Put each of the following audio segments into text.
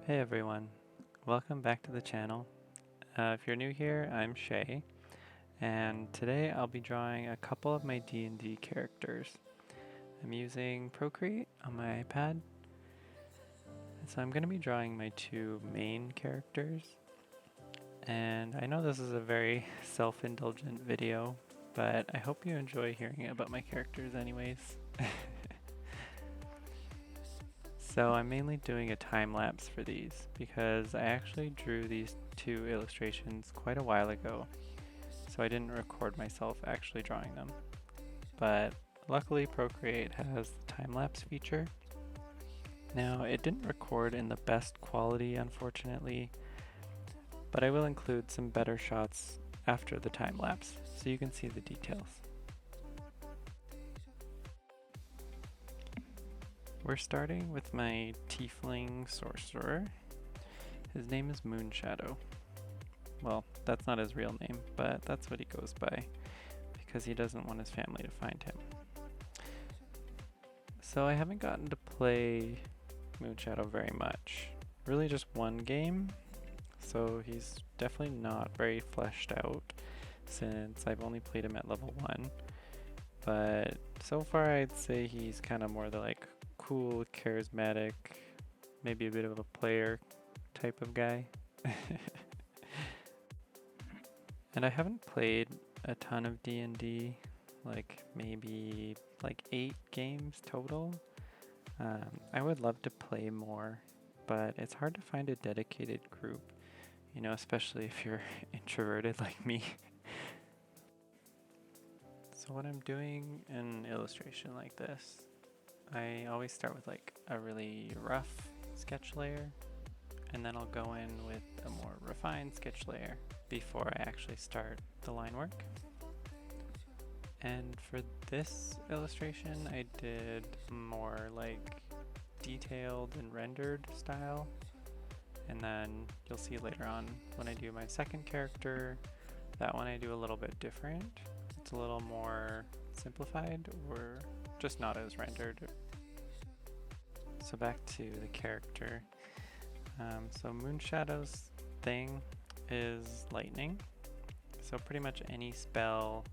Hey everyone, welcome back to the channel. If you're new here, I'm Shay, and today I'll be drawing a couple of my D&D characters. I'm using Procreate on my iPad, so I'm going to be drawing my two main characters. And I know this is a very self-indulgent video, but I hope you enjoy hearing about my characters anyways. So I'm mainly doing a time lapse for these because I actually drew these two illustrations quite a while ago, so I didn't record myself actually drawing them. But luckily Procreate has the time lapse feature. Now it didn't record in the best quality unfortunately, but I will include some better shots after the time lapse so you can see the details. We're starting with my tiefling sorcerer. His name is Moonshadow. Well, that's not his real name, but that's what he goes by because he doesn't want his family to find him. So I haven't gotten to play Moonshadow very much. Really just one game, so he's definitely not very fleshed out since I've only played him at level 1. But so far I'd say he's kind of more the cool, charismatic, maybe a bit of a player type of guy. And I haven't played a ton of D&D, maybe 8 games total. I would love to play more, but it's hard to find a dedicated group, especially if you're introverted like me. So when I'm doing an illustration like this, I always start with a really rough sketch layer, and then I'll go in with a more refined sketch layer before I actually start the line work. And for this illustration, I did more detailed and rendered style. And then you'll see later on when I do my second character, that one I do a little bit different. It's a little more simplified or just not as rendered. So back to the character. So Moonshadow's thing is lightning. So pretty much any spell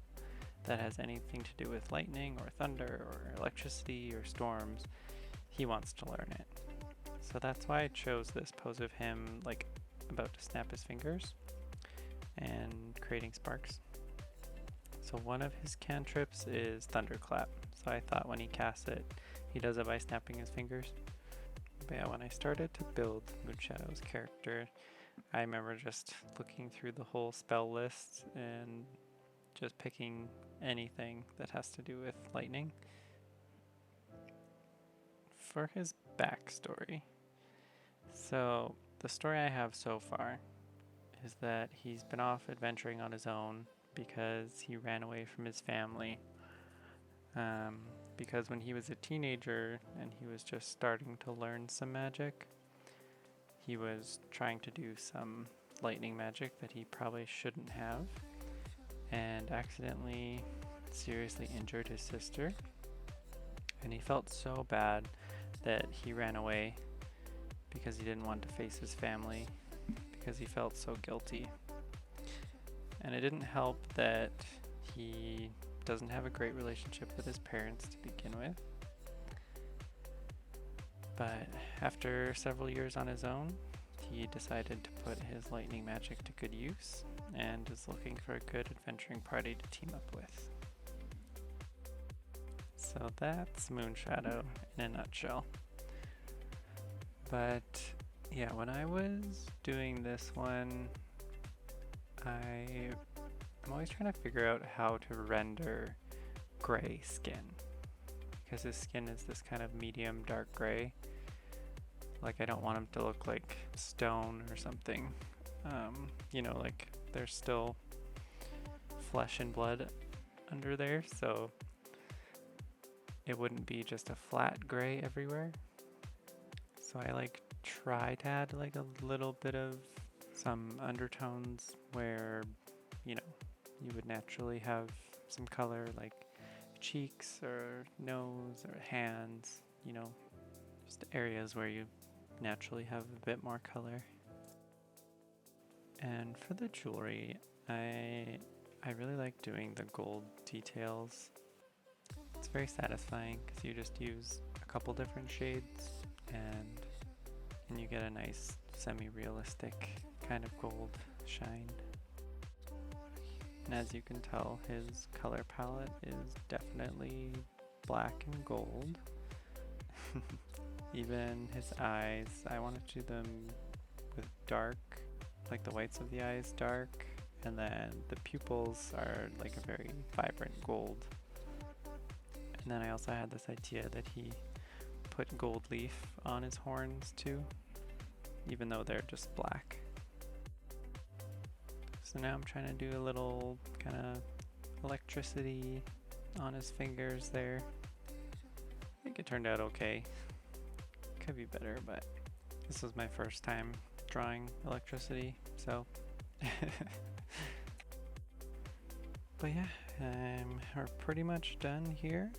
that has anything to do with lightning or thunder or electricity or storms, he wants to learn it. So that's why I chose this pose of him about to snap his fingers and creating sparks. So one of his cantrips is Thunderclap. So I thought when he casts it, he does it by snapping his fingers. But yeah, when I started to build Moonshadow's character, I remember just looking through the whole spell list and just picking anything that has to do with lightning. For his backstory, so the story I have so far is that he's been off adventuring on his own because he ran away from his family. Because when he was a teenager and he was just starting to learn some magic, he was trying to do some lightning magic that he probably shouldn't have, and accidentally seriously injured his sister. And he felt so bad that he ran away because he didn't want to face his family because he felt so guilty. And it didn't help that he doesn't have a great relationship with his parents to begin with. But after several years on his own, he decided to put his lightning magic to good use and is looking for a good adventuring party to team up with. So that's Moonshadow in a nutshell. But yeah, when I was doing this one, I'm always trying to figure out how to render gray skin, because his skin is this kind of medium dark gray. I don't want him to look like stone or something. There's still flesh and blood under there, so it wouldn't be just a flat gray everywhere. So I try to add a little bit of some undertones where you would naturally have some color, like cheeks or nose or hands, just areas where you naturally have a bit more color. And for the jewelry, I really like doing the gold details. It's very satisfying because you just use a couple different shades and you get a nice semi-realistic kind of gold shine. And as you can tell, his color palette is definitely black and gold. Even his eyes, I want to do them with dark, like the whites of the eyes dark, and then the pupils are like a very vibrant gold. And then I also had this idea that he put gold leaf on his horns too, even though they're just black. So now I'm trying to do a little kind of electricity on his fingers there. I think it turned out okay. Could be better, but this was my first time drawing electricity, so. But yeah, we're pretty much done here.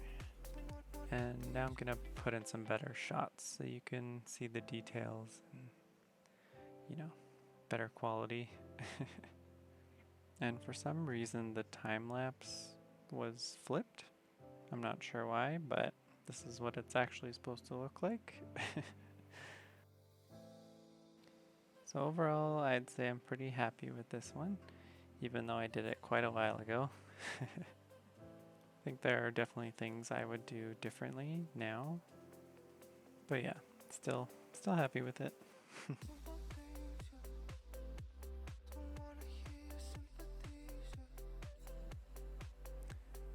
And now I'm gonna put in some better shots so you can see the details and, you know, better quality. And for some reason the time lapse was flipped. I'm not sure why, but this is what it's actually supposed to look like. So overall, I'd say I'm pretty happy with this one, even though I did it quite a while ago. I think there are definitely things I would do differently now, but yeah, still happy with it.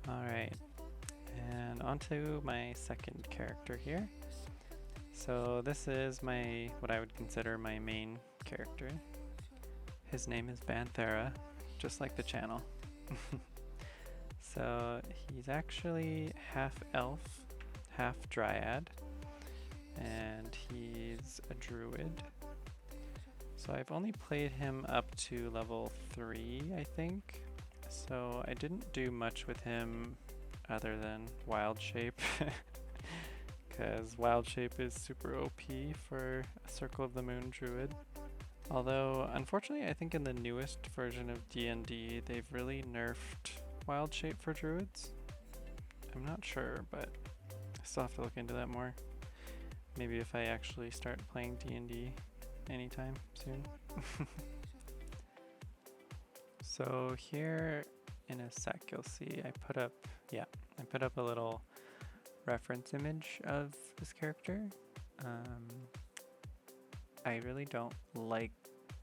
Alright, and on to my second character here. So this is what I would consider my main character. His name is Vanthaera, just like the channel. So he's actually half elf, half dryad, and he's a druid. So I've only played him up to level 3, I think. So I didn't do much with him other than wild shape, because wild shape is super OP for a Circle of the Moon druid. Although, unfortunately, I think in the newest version of DnD, they've really nerfed wild shape for druids. I'm not sure, but I still have to look into that more. Maybe if I actually start playing D&D anytime soon. So here in a sec you'll see I put up a little reference image of this character. I really don't like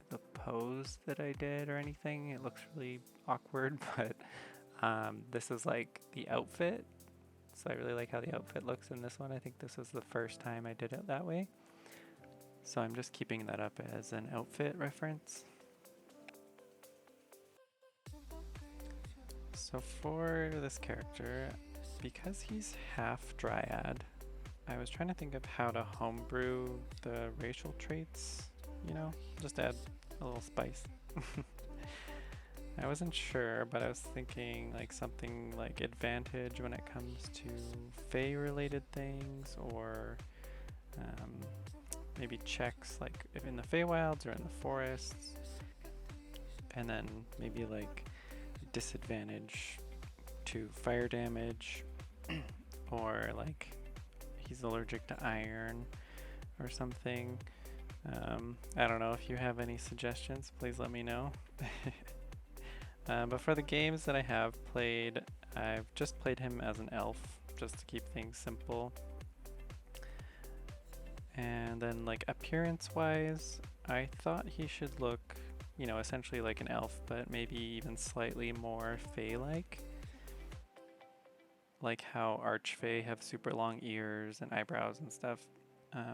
the pose that I did or anything. It looks really awkward, but this is like the outfit. So I really like how the outfit looks in this one. I think this was the first time I did it that way. So I'm just keeping that up as an outfit reference. So for this character, because he's half dryad, I was trying to think of how to homebrew the racial traits, you know, just add a little spice. I wasn't sure, but I was thinking like something like advantage when it comes to Fae related things, or maybe checks like if in the Feywilds or in the forests, and then maybe like disadvantage to fire damage, or like he's allergic to iron or something. I don't know. If you have any suggestions, please let me know. But for the games that I have played, I've just played him as an elf, just to keep things simple. And then like appearance wise, I thought he should look, you know, essentially like an elf, but maybe even slightly more Fae-like. Like how Archfey have super long ears and eyebrows and stuff.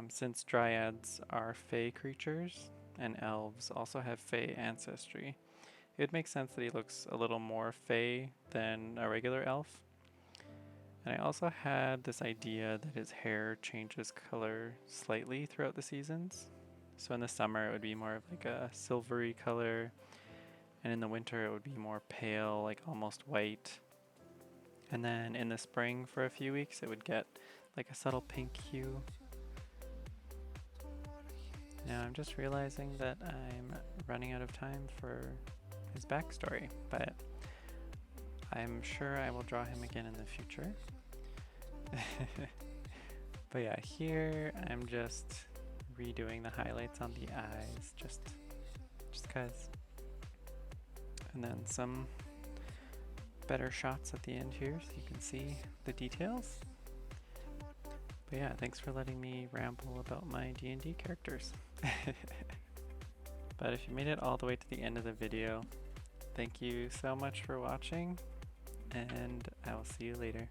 Since dryads are Fae creatures, and elves also have Fae ancestry, it would make sense that he looks a little more Fae than a regular elf. And I also had this idea that his hair changes color slightly throughout the seasons. So in the summer it would be more of like a silvery color, and in the winter it would be more pale, like almost white. And then in the spring for a few weeks it would get like a subtle pink hue. Now I'm just realizing that I'm running out of time for his backstory, but I'm sure I will draw him again in the future. But yeah, here I'm just redoing the highlights on the eyes, just cause. And then some better shots at the end here so you can see the details. But yeah, thanks for letting me ramble about my D&D characters. But if you made it all the way to the end of the video, thank you so much for watching, and I will see you later.